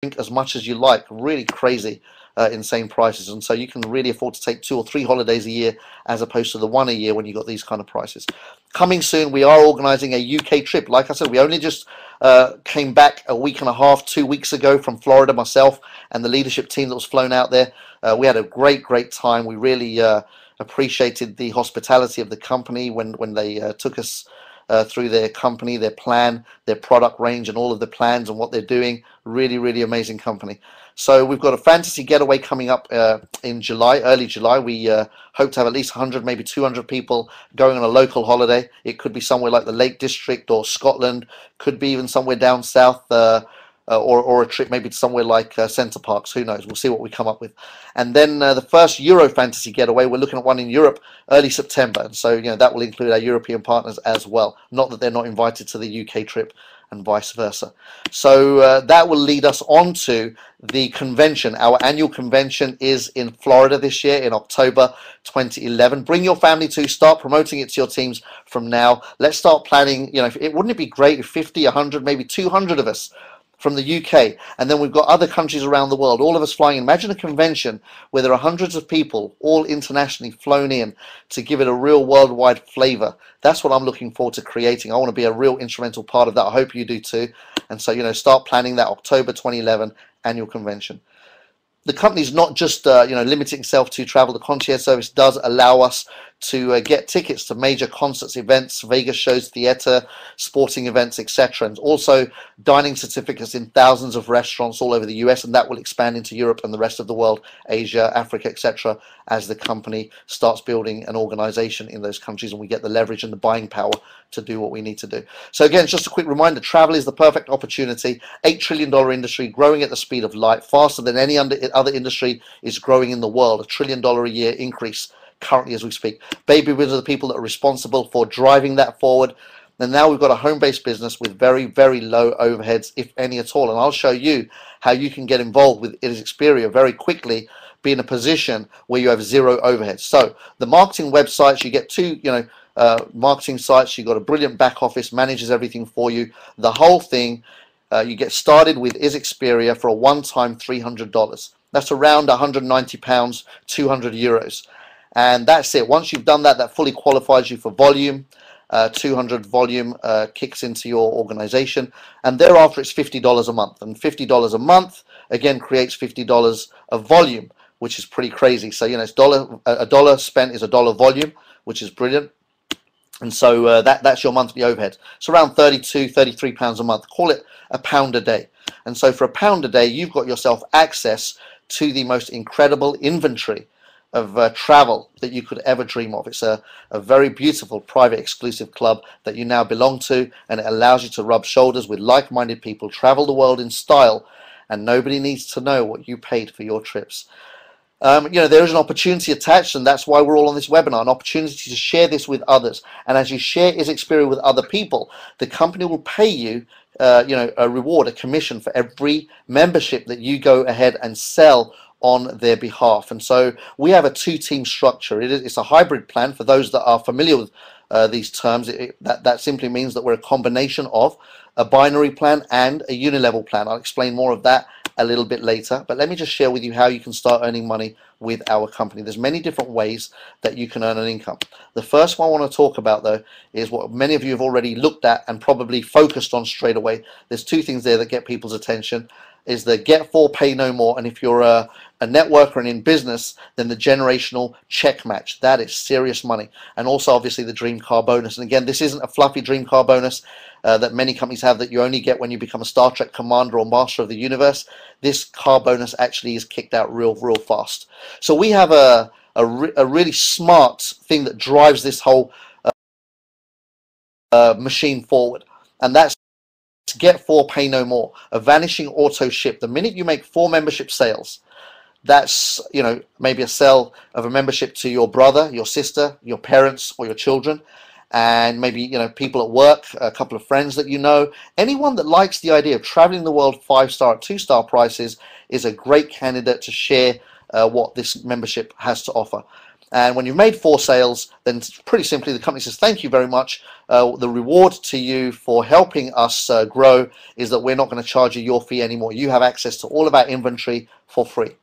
as much as you like. Really crazy, insane prices, and so you can really afford to take 2 or 3 holidays a year as opposed to the one a year when you got these kind of prices. Coming soon, we are organizing a UK trip. Like I said, we only just came back a week and a half, 2 weeks ago from Florida, myself and the leadership team that was flown out there. We had a great time. We really appreciated the hospitality of the company when they took us through their company, their plan, their product range, and all of the plans and what they're doing. Really amazing company. So we've got a fantasy getaway coming up in July, early July. We hope to have at least 100, maybe 200 people going on a local holiday. It could be somewhere like the Lake District or Scotland, could be even somewhere down south, or a trip maybe to somewhere like Centre Parks. Who knows? We'll see what we come up with. And then the first Euro fantasy getaway, we're looking at one in Europe early September. And so, that will include our European partners as well. Not that they're not invited to the UK trip and vice versa. So that will lead us on to the convention. Our annual convention is in Florida this year in October 2011. Bring your family to, start promoting it to your teams from now. Let's start planning. Wouldn't it be great if 50, 100, maybe 200 of us from the UK, and then we've got other countries around the world, all of us flying. Imagine a convention where there are hundreds of people, all internationally flown in to give it a real worldwide flavor. That's what I'm looking forward to creating. I want to be a real instrumental part of that. I hope you do too. And so, start planning that October 2011 annual convention. The company's not just limiting itself to travel. The concierge service does allow us to get tickets to major concerts, events, Vegas shows, theater, sporting events, etc. And also dining certificates in thousands of restaurants all over the US, and that will expand into Europe and the rest of the world, Asia, Africa, etc., as the company starts building an organization in those countries and we get the leverage and the buying power to do what we need to do. So again, just a quick reminder, travel is the perfect opportunity. $8 trillion industry, growing at the speed of light, faster than any other industry is growing in the world. $1 trillion a year increase currently as we speak. Baby boomers are the people that are responsible for driving that forward. And now we've got a home-based business with very low overheads, if any at all. And I'll show you how you can get involved with Xperia very quickly, be in a position where you have zero overheads. So the marketing websites, you get two, marketing sites. You've got a brilliant back office, manages everything for you. The whole thing, you get started with Xperia for a one-time $300. That's around £190, 200 euros. And that's it. Once you've done that, that fully qualifies you for volume. 200 volume kicks into your organization, and thereafter it's $50 a month. And $50 a month again creates $50 of volume, which is pretty crazy. So it's a dollar spent is a dollar volume, which is brilliant. And so that's your monthly overhead. It's around 32, 33 pounds a month. Call it £1 a day. And so for £1 a day, you've got yourself access to the most incredible inventory of travel that you could ever dream of. It's a very beautiful private exclusive club that you now belong to, and it allows you to rub shoulders with like-minded people, travel the world in style, and nobody needs to know what you paid for your trips. There is an opportunity attached, and that's why we're all on this webinar, an opportunity to share this with others. And as you share Xperia with other people, the company will pay you a reward, a commission for every membership that you go ahead and sell on their behalf. And so we have a two-team structure. It's a hybrid plan. For those that are familiar with these terms, that simply means that we're a combination of a binary plan and a unilevel plan. I'll explain more of that a little bit later, but let me just share with you how you can start earning money with our company. There's many different ways that you can earn an income. The first one I want to talk about, though, is what many of you have already looked at and probably focused on straight away. There's two things there that get people's attention. Is the get for, pay no more, and if you're a networker and in business, then the generational check match. That is serious money. And also obviously the dream car bonus. And again, this isn't a fluffy dream car bonus that many companies have that you only get when you become a Star Trek commander or master of the universe. This car bonus actually is kicked out real fast. So we have a really smart thing that drives this whole machine forward, and that's get for, pay no more, a vanishing auto ship. The minute you make 4 membership sales, that's maybe a sale of a membership to your brother, your sister, your parents, or your children, and maybe people at work, a couple of friends that anyone that likes the idea of traveling the world 5-star at 2-star prices is a great candidate to share what this membership has to offer. And when you've made 4 sales, then pretty simply the company says, thank you very much. The reward to you for helping us grow is that we're not going to charge you your fee anymore. You have access to all of our inventory for free.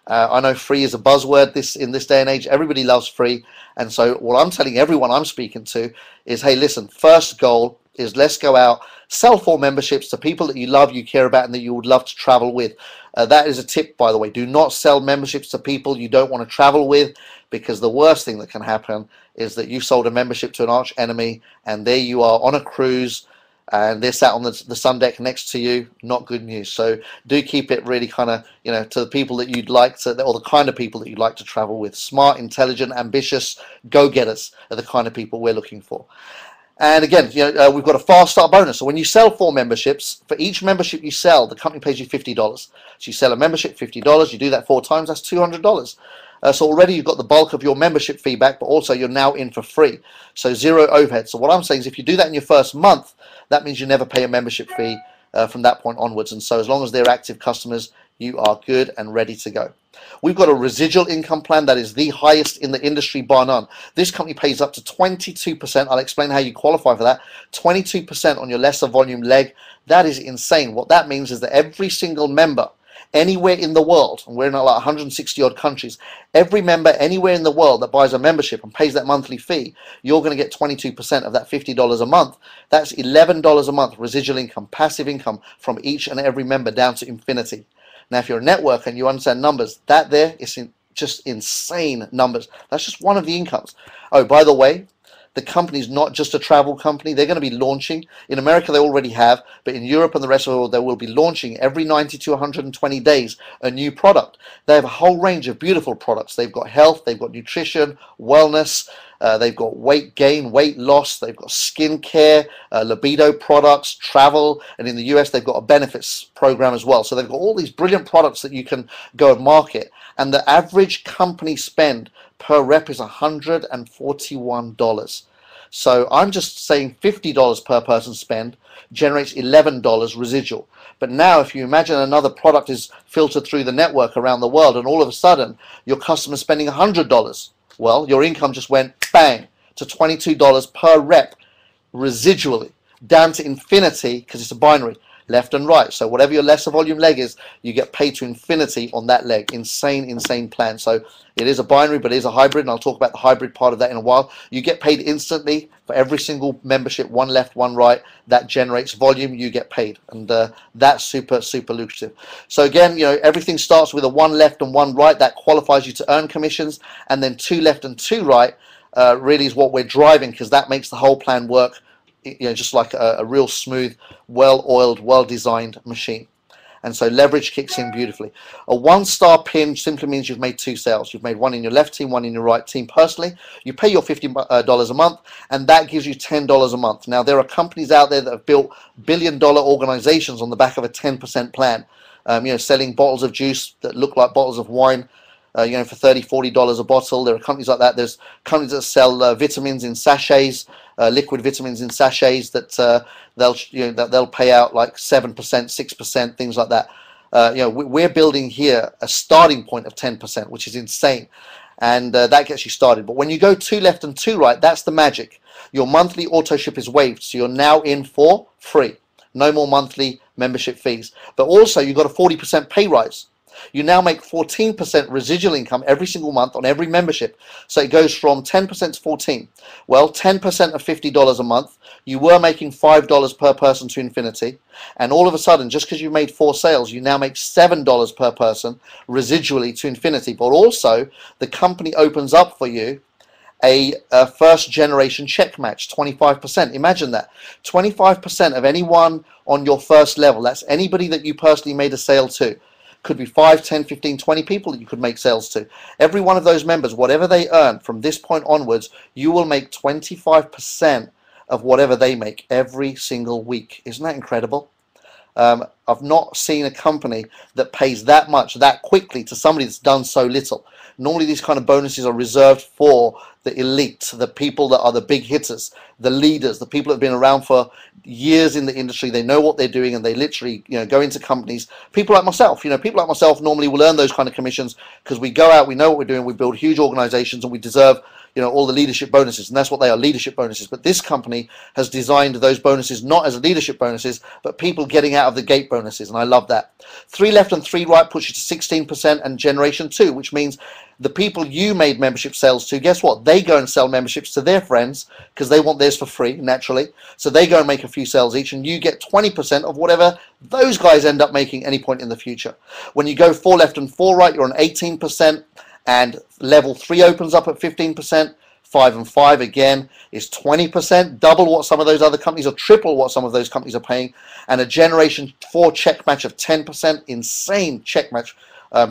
I know free is a buzzword in this day and age. Everybody loves free. And so what I'm telling everyone I'm speaking to is, hey, listen, first goal is let's go out, sell 4 memberships to people that you love, you care about, and that you would love to travel with. That is a tip, by the way. Do not sell memberships to people you don't want to travel with, because the worst thing that can happen is that you sold a membership to an arch enemy, and there you are on a cruise, and they're sat on the sun deck next to you. Not good news. So do keep it really kind of, to the people that you'd like to, or the kind of people that you'd like to travel with. Smart, intelligent, ambitious go-getters are the kind of people we're looking for. And again, we've got a fast start bonus. So when you sell 4 memberships, for each membership you sell, the company pays you $50. So you sell a membership, $50. You do that 4 times, that's $200. So already you've got the bulk of your membership fee back, but also you're now in for free. So 0 overhead. So what I'm saying is, if you do that in your first month, that means you never pay a membership fee from that point onwards. And so as long as they're active customers, you are good and ready to go. We've got a residual income plan that is the highest in the industry, bar none. This company pays up to 22%. I'll explain how you qualify for that. 22% on your lesser volume leg. That is insane. What that means is that every single member anywhere in the world, and we're in like 160 odd countries, every member anywhere in the world that buys a membership and pays that monthly fee, you're going to get 22% of that $50 a month. That's $11 a month residual income, passive income from each and every member down to infinity. Now, if you're a networker and you understand numbers, that there is just insane numbers. That's just one of the incomes. Oh, by the way, the company's not just a travel company. They're going to be launching. In America, they already have, but in Europe and the rest of the world, they will be launching every 90 to 120 days a new product. They have a whole range of beautiful products. They've got health, they've got nutrition, wellness, they've got weight gain, weight loss, they've got skincare, libido products, travel, and in the US, they've got a benefits program as well. So they've got all these brilliant products that you can go and market. And the average company spend per rep is $141. So I'm just saying $50 per person spend generates $11 residual. But now if you imagine another product is filtered through the network around the world, and all of a sudden your customer's spending $100, well, your income just went bang to $22 per rep residually, down to infinity, because it's a binary, left and right. So whatever your lesser volume leg is, you get paid to infinity on that leg. Insane plan. So it is a binary, but it is a hybrid, and I'll talk about the hybrid part of that in a while. You get paid instantly for every single membership, 1 left, 1 right. That generates volume, you get paid, and that's super lucrative. So again, everything starts with a 1 left and 1 right. That qualifies you to earn commissions, and then 2 left and 2 right really is what we're driving, because that makes the whole plan work just like a real smooth, well-oiled, well-designed machine. And so leverage kicks in beautifully. A 1-star pin simply means you've made 2 sales. You've made 1 in your left team, 1 in your right team personally. You pay your $50 a month, and that gives you $10 a month. Now, there are companies out there that have built billion-dollar organizations on the back of a 10% plan. Selling bottles of juice that look like bottles of wine, for $30, $40 a bottle. There are companies like that. There's companies that sell vitamins in sachets, liquid vitamins in sachets that they'll pay out like 7%, 6%, things like that. We're building here a starting point of 10%, which is insane, and that gets you started. But when you go 2 left and 2 right, that's the magic. Your monthly auto ship is waived, so you're now in for free. No more monthly membership fees. But also, you've got a 40% pay rise. You now make 14% residual income every single month on every membership. So it goes from 10% to 14. Well, 10% of $50 a month. You were making $5 per person to infinity. And all of a sudden, just because you made 4 sales, you now make $7 per person residually to infinity. But also, the company opens up for you a first generation check match, 25%. Imagine that. 25% of anyone on your first level. That's anybody that you personally made a sale to. Could be 5, 10, 15, 20 people that you could make sales to. Every one of those members, whatever they earn from this point onwards, you will make 25% of whatever they make every single week. Isn't that incredible? I've not seen a company that pays that much that quickly to somebody that's done so little. Normally these kind of bonuses are reserved for the elite, the people that are the big hitters, the leaders, the people that have been around for years in the industry. They know what they're doing, and they literally, go into companies. People like myself, people like myself normally will earn those kind of commissions because we go out, we know what we're doing, we build huge organizations, and we deserve all the leadership bonuses, and that's what they are, leadership bonuses. But this company has designed those bonuses not as leadership bonuses, but people getting out of the gate bonuses, and I love that. 3 left and 3 right puts you to 16% and generation 2, which means the people you made membership sales to, guess what? They go and sell memberships to their friends because they want theirs for free, naturally. So they go and make a few sales each, and you get 20% of whatever those guys end up making any point in the future. When you go 4 left and 4 right, you're on 18%. And level 3 opens up at 15%. 5 and 5 again is 20%, double what some of those other companies, or triple what some of those companies are paying. And a generation 4 check match of 10%, insane check match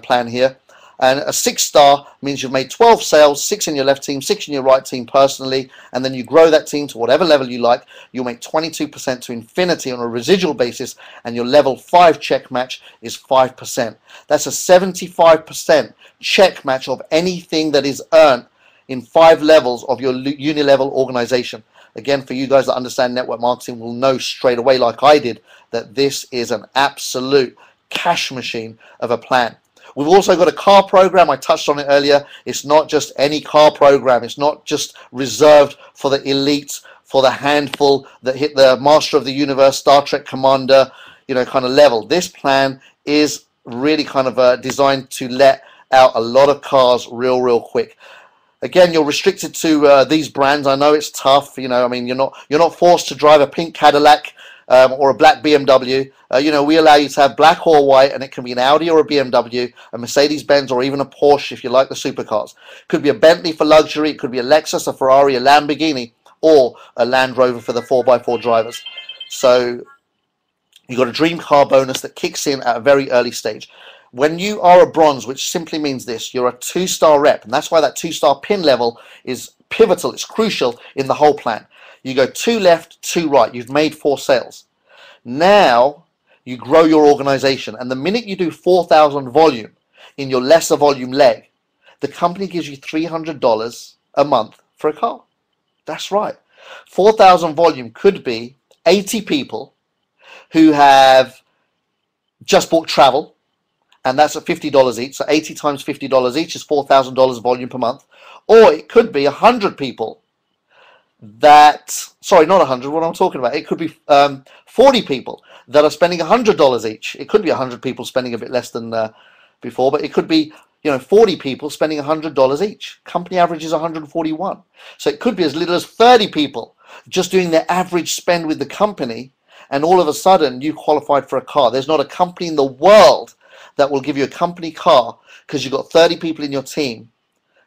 plan here. And a 6-star means you've made 12 sales, 6 in your left team, 6 in your right team personally, and then you grow that team to whatever level you like. You'll make 22% to infinity on a residual basis, and your level 5 check match is 5%. That's a 75% check match of anything that is earned in 5 levels of your uni-level organization. Again, for you guys that understand network marketing will know straight away, like I did, that this is an absolute cash machine of a plan. We've also got a car program. I touched on it earlier. It's not just any car program. It's not just reserved for the elite, for the handful that hit the Master of the Universe, Star Trek Commander, kind of level. This plan is really kind of designed to let out a lot of cars real quick. Again, you're restricted to these brands. I know it's tough. I mean, you're not forced to drive a pink Cadillac or a black BMW. We allow you to have black or white, and it can be an Audi or a BMW, a Mercedes-Benz, or even a Porsche if you like the supercars. It could be a Bentley for luxury. It could be a Lexus, a Ferrari, a Lamborghini, or a Land Rover for the 4x4 drivers. So you've got a dream car bonus that kicks in at a very early stage. When you are a bronze, which simply means this, you're a 2-star rep, and that's why that 2-star pin level is pivotal. It's crucial in the whole plan. You go 2 left, 2 right. You've made 4 sales. Now you grow your organization, and the minute you do 4,000 volume in your lesser volume leg, the company gives you $300 a month for a car. That's right. 4,000 volume could be 80 people who have just bought travel, and that's at $50 each. So 80 times $50 each is $4,000 volume per month. Or it could be 100 people that, sorry, not 100, what I'm talking about. It could be 40 people that are spending $100 each. It could be 100 people spending a bit less than before, but it could be 40 people spending $100 each. Company average is 141. So it could be as little as 30 people just doing their average spend with the company, and all of a sudden you qualified for a car. There's not a company in the world that will give you a company car because you've got 30 people in your team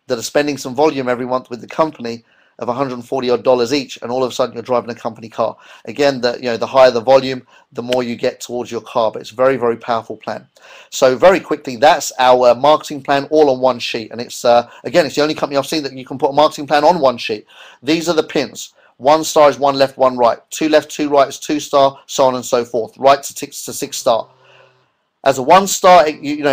that are spending some volume every month with the company of $140 odd each, and all of a sudden you're driving a company car. Again, the higher the volume, the more you get towards your car, but it's a very powerful plan. So very quickly, that's our marketing plan all on one sheet, and it's again, it's the only company I've seen that you can put a marketing plan on one sheet. These are the pins. 1 star is 1 left, 1 right. 2 left, 2 right is 2-star, so on and so forth. Right to 6-star. As a 1-star,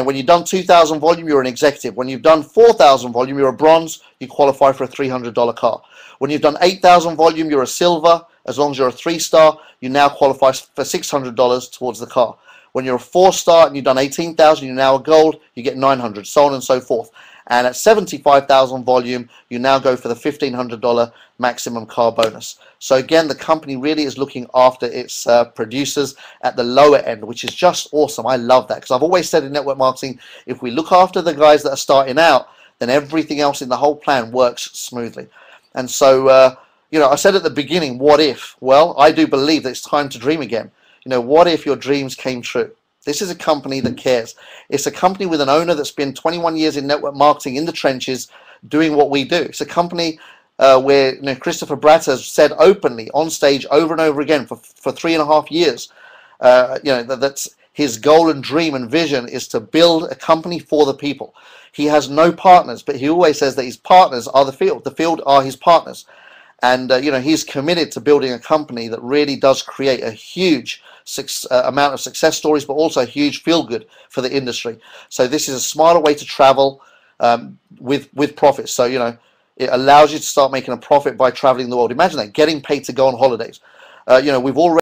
when you've done 2,000 volume, you're an executive. When you've done 4,000 volume, you're a bronze. You qualify for a $300 car. When you've done 8,000 volume, you're a silver. As long as you're a 3-star, you now qualify for $600 towards the car. When you're a 4-star and you've done 18,000, you're now a gold. You get $900, so on and so forth. And at 75,000 volume, you now go for the $1,500 maximum car bonus. So again, the company really is looking after its producers at the lower end, which is just awesome. I love that, because I've always said in network marketing, if we look after the guys that are starting out, then everything else in the whole plan works smoothly. And so, I said at the beginning, what if? Well, I do believe that it's time to dream again. What if your dreams came true? This is a company that cares. It's a company with an owner that's been 21 years in network marketing in the trenches doing what we do. It's a company where Christopher Bratt has said openly on stage over and over again for 3.5 years, that's his goal and dream and vision is to build a company for the people. He has no partners, but he always says that his partners are the field. The field are his partners. And, he's committed to building a company that really does create a huge amount of success stories, but also a huge feel good for the industry. So this is a smarter way to travel with profits. So, you know, it allows you to start making a profit by traveling the world. Imagine that, getting paid to go on holidays. You know, we've already